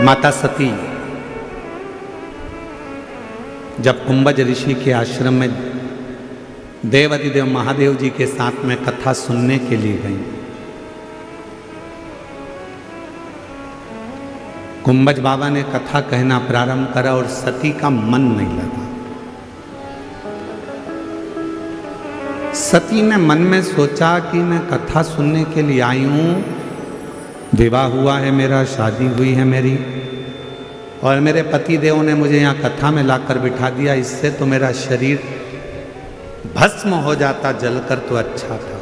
माता सती जब कुंभज ऋषि के आश्रम में देवाधिदेव महादेव जी के साथ में कथा सुनने के लिए गई, कुंभज बाबा ने कथा कहना प्रारंभ करा और सती का मन नहीं लगा। सती ने मन में सोचा कि मैं कथा सुनने के लिए आई हूं, विवाह हुआ है मेरा, शादी हुई है मेरी, और मेरे पति देव ने मुझे यहाँ कथा में लाकर बिठा दिया, इससे तो मेरा शरीर भस्म हो जाता जलकर तो अच्छा था।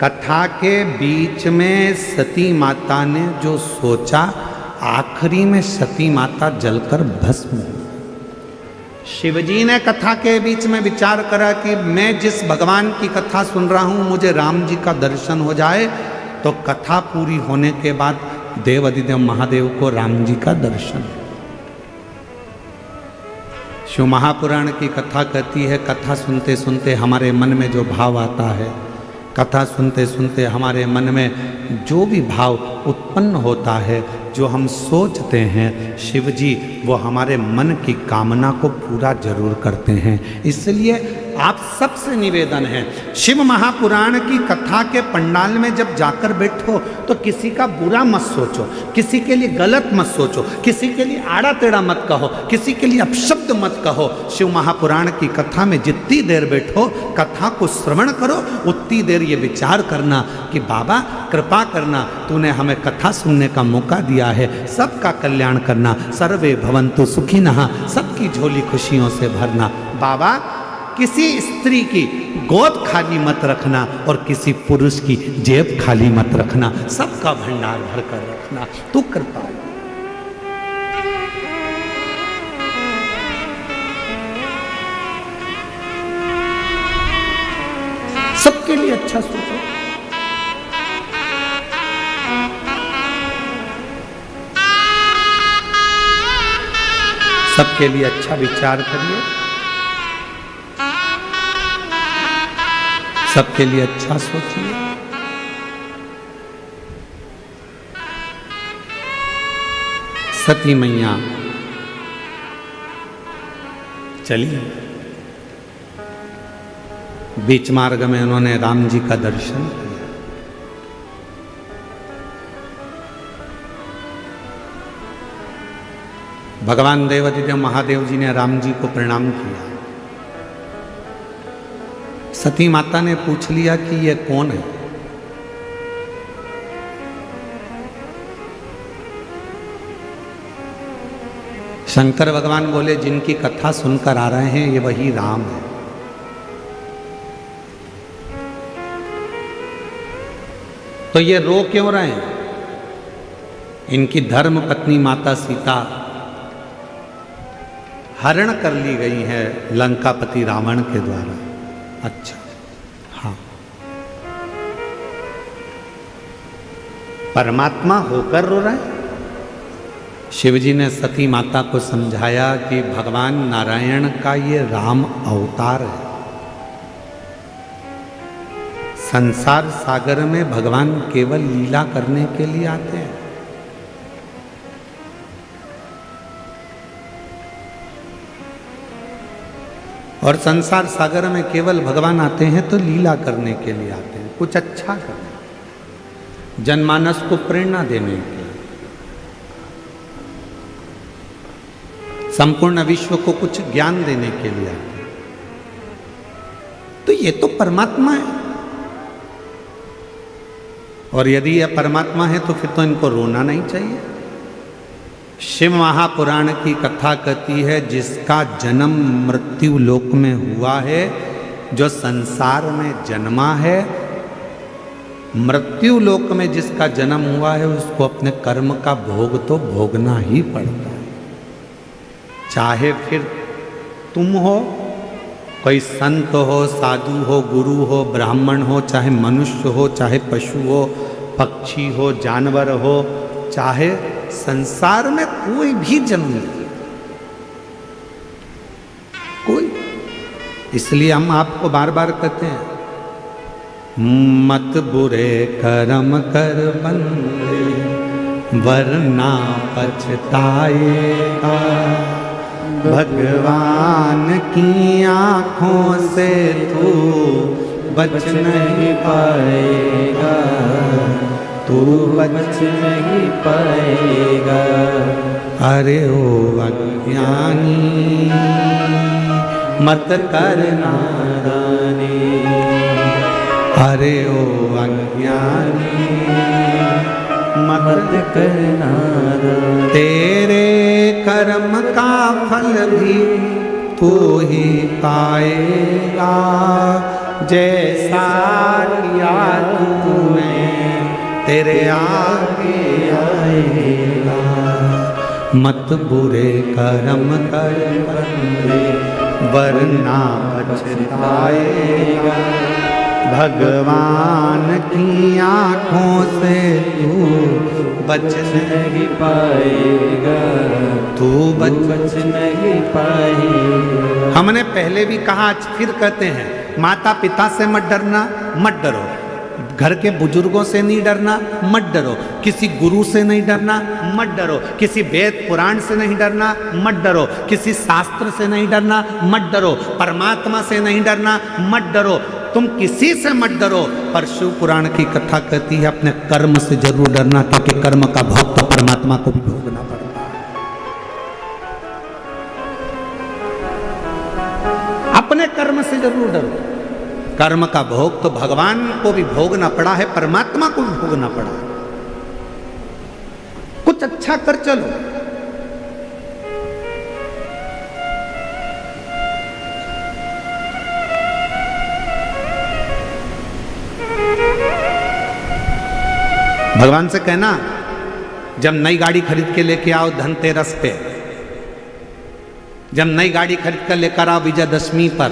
कथा के बीच में सती माता ने जो सोचा, आखिरी में सती माता जलकर भस्म हो। शिवजी ने कथा के बीच में विचार करा कि मैं जिस भगवान की कथा सुन रहा हूँ, मुझे राम जी का दर्शन हो जाए, तो कथा पूरी होने के बाद देवाधिदेव महादेव को राम जी का दर्शन। शिव महापुराण की कथा कहती है, कथा सुनते सुनते हमारे मन में जो भाव आता है, कथा सुनते सुनते हमारे मन में जो भी भाव उत्पन्न होता है, जो हम सोचते हैं, शिव जी वो हमारे मन की कामना को पूरा जरूर करते हैं। इसलिए आप सबसे निवेदन है, शिव महापुराण की कथा के पंडाल में जब जाकर बैठो तो किसी का बुरा मत सोचो, किसी के लिए गलत मत सोचो, किसी के लिए आड़ा टेढ़ा मत कहो, किसी के लिए अपशब्द मत कहो। शिव महापुराण की कथा में जितनी देर बैठो, कथा को श्रवण करो, उतनी देर ये विचार करना कि बाबा कृपा करना, तूने हमें कथा सुनने का मौका दिया है, सबका कल्याण करना, सर्वे भवन्तु सुखिनः, सबकी झोली खुशियों से भरना। बाबा किसी स्त्री की गोद खाली मत रखना और किसी पुरुष की जेब खाली मत रखना, सबका भंडार भरकर रखना, तू कृपा। सबके लिए अच्छा सोचो। सबके लिए अच्छा विचार करिए, सबके लिए अच्छा सोचिए। सती मैया चली, बीच मार्ग में उन्होंने राम जी का दर्शन किया। भगवान देवाधिदेव महादेव जी ने राम जी को प्रणाम किया। सती माता ने पूछ लिया कि ये कौन है। शंकर भगवान बोले जिनकी कथा सुनकर आ रहे हैं ये वही राम है। तो ये रो क्यों रहे हैं? इनकी धर्म पत्नी माता सीता हरण कर ली गई है लंकापति रावण के द्वारा। अच्छा, हाँ, परमात्मा होकर रो रहे हैं। शिवजी ने सती माता को समझाया कि भगवान नारायण का ये राम अवतार है। संसार सागर में भगवान केवल लीला करने के लिए आते हैं। और संसार सागर में केवल भगवान आते हैं तो लीला करने के लिए आते हैं, कुछ अच्छा करने, जनमानस को प्रेरणा देने के, संपूर्ण विश्व को कुछ ज्ञान देने के लिए आते हैं। तो ये तो परमात्मा है। और यदि यह परमात्मा है तो फिर तो इनको रोना नहीं चाहिए। शिव महापुराण की कथा कहती है जिसका जन्म मृत्यु लोक में हुआ है, जो संसार में जन्मा है, मृत्यु लोक में जिसका जन्म हुआ है उसको अपने कर्म का भोग तो भोगना ही पड़ता है। चाहे फिर तुम हो, कोई संत हो, साधु हो, गुरु हो, ब्राह्मण हो, चाहे मनुष्य हो, चाहे पशु हो, पक्षी हो, जानवर हो, चाहे संसार में कोई भी जन्म ले, कोई। इसलिए हम आपको बार बार कहते हैं मत बुरे कर्म कर बंदे वरना पछताएगा। भगवान की आंखों से तू बच नहीं पाएगा, तू बच नहीं पाएगा। अरे ओ अज्ञानी मत कर नादानी, अरे ओ अज्ञानी मत कर नादानी। तेरे कर्म का फल भी तू ही पाएगा, जैसा किया तूने तेरे आगे आएगा। मत बुरे कर्म कर बंदे वरना पछताएगा। भगवान की आंखों से तू बच नहीं पाएगा, तू बच नहीं पाएगा। हमने पहले भी कहा, आज फिर कहते हैं, माता पिता से मत डरना, मत डरो। घर के बुजुर्गों से नहीं डरना, मत डरो। किसी गुरु से नहीं डरना, मत डरो। किसी वेद पुराण से नहीं डरना, मत डरो। किसी शास्त्र से नहीं डरना, मत डरो। परमात्मा से नहीं डरना, मत डरो। तुम किसी से मत डरो, पर शिव पुराण की कथा कहती है अपने कर्म से जरूर डरना, क्योंकि कर्म का भोग तो परमात्मा को भी भोगना पड़ता है। अपने कर्म से जरूर डरो। कर्म का भोग तो भगवान को भी भोगना पड़ा है, परमात्मा को भी भोगना पड़ा है। कुछ अच्छा कर चलो। भगवान से कहना, जब नई गाड़ी खरीद के लेके आओ धनतेरस पे, जब नई गाड़ी खरीद कर लेकर आओ विजयदशमी पर,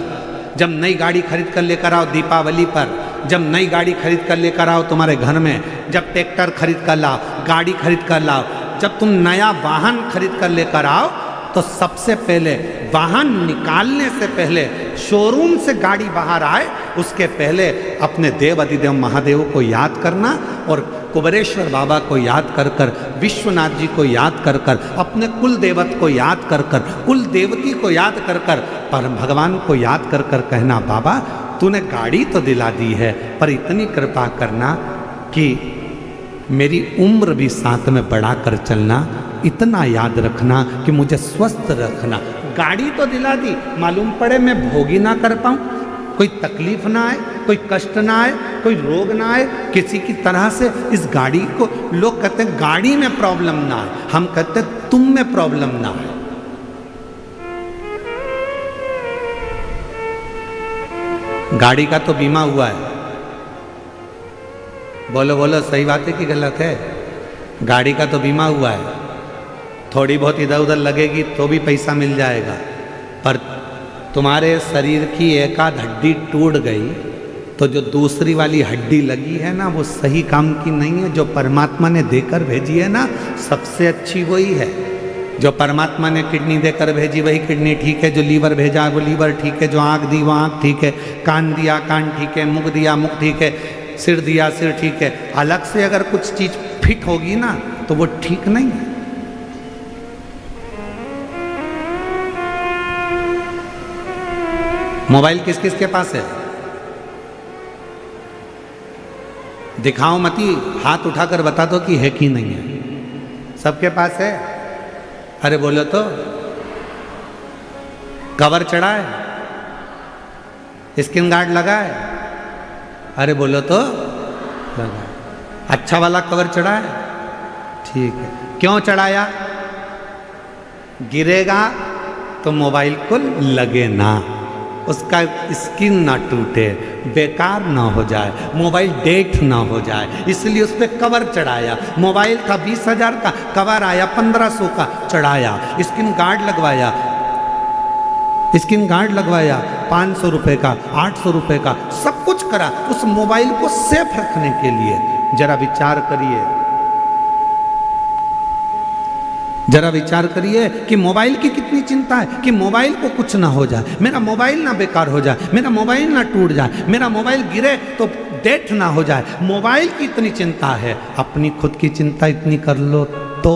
जब नई गाड़ी खरीद कर लेकर आओ दीपावली पर, जब नई गाड़ी खरीद कर लेकर आओ तुम्हारे घर में, जब ट्रैक्टर खरीद कर लाओ, गाड़ी खरीद कर लाओ, जब तुम नया वाहन खरीद कर लेकर आओ, तो सबसे पहले वाहन निकालने से पहले, शोरूम से गाड़ी बाहर आए उसके पहले अपने देव अधिदेव महादेव को याद करना, और कुबेरेश्वर बाबा को याद कर कर, विश्वनाथ जी को याद कर कर, अपने कुल देवत को याद कर कर, कुल देवती को याद कर कर, पर भगवान को याद कर कर कहना, बाबा तूने गाड़ी तो दिला दी है, पर इतनी कृपा करना कि मेरी उम्र भी साथ में बढ़ा कर चलना, इतना याद रखना कि मुझे स्वस्थ रखना। गाड़ी तो दिला दी, मालूम पड़े मैं भोग ही ना कर पाऊं, कोई तकलीफ ना आए, कोई कष्ट ना आए, कोई रोग ना आए, किसी की तरह से इस गाड़ी को, लोग कहते हैं गाड़ी में प्रॉब्लम ना आए, हम कहते हैं तुम में प्रॉब्लम ना आए। गाड़ी का तो बीमा हुआ है, बोलो बोलो सही बात है कि गलत है? गाड़ी का तो बीमा हुआ है, थोड़ी बहुत इधर उधर लगेगी तो भी पैसा मिल जाएगा, पर तुम्हारे शरीर की एक आध हड्डी टूट गई तो जो दूसरी वाली हड्डी लगी है ना, वो सही काम की नहीं है। जो परमात्मा ने देकर भेजी है ना, सबसे अच्छी वही है। जो परमात्मा ने किडनी देकर भेजी वही किडनी ठीक है, जो लीवर भेजा वो लीवर ठीक है, जो आँख दी वो आँख ठीक है, कान दिया कान ठीक है, मुख दिया मुख ठीक है, सिर दिया सिर ठीक है। अलग से अगर कुछ चीज़ फिट होगी ना तो वो ठीक नहीं है। मोबाइल किस किस के पास है? दिखाओ मती, हाथ उठाकर बता दो कि है कि नहीं है। सबके पास है? अरे बोलो तो। कवर चढ़ा है? स्क्रीन गार्ड लगा है? अरे बोलो तो। लगा। अच्छा वाला कवर चढ़ा है? ठीक है। क्यों चढ़ाया? गिरेगा तो मोबाइल को लगे ना, उसका स्क्रीन ना टूटे, बेकार ना हो जाए, मोबाइल डेट ना हो जाए, इसलिए उस पर कवर चढ़ाया। मोबाइल था 20,000 का, कवर आया 1500 का, चढ़ाया। स्क्रीन गार्ड लगवाया, स्क्रीन गार्ड लगवाया 500 रुपये का, 800 रुपये का, सब कुछ करा उस मोबाइल को सेफ रखने के लिए। जरा विचार करिए, जरा विचार करिए कि मोबाइल की कितनी चिंता है कि मोबाइल को कुछ ना हो जाए, मेरा मोबाइल ना बेकार हो जाए, मेरा मोबाइल ना टूट जाए, मेरा मोबाइल गिरे तो डेथ ना हो जाए। मोबाइल की इतनी चिंता है, अपनी खुद की चिंता इतनी कर लो तो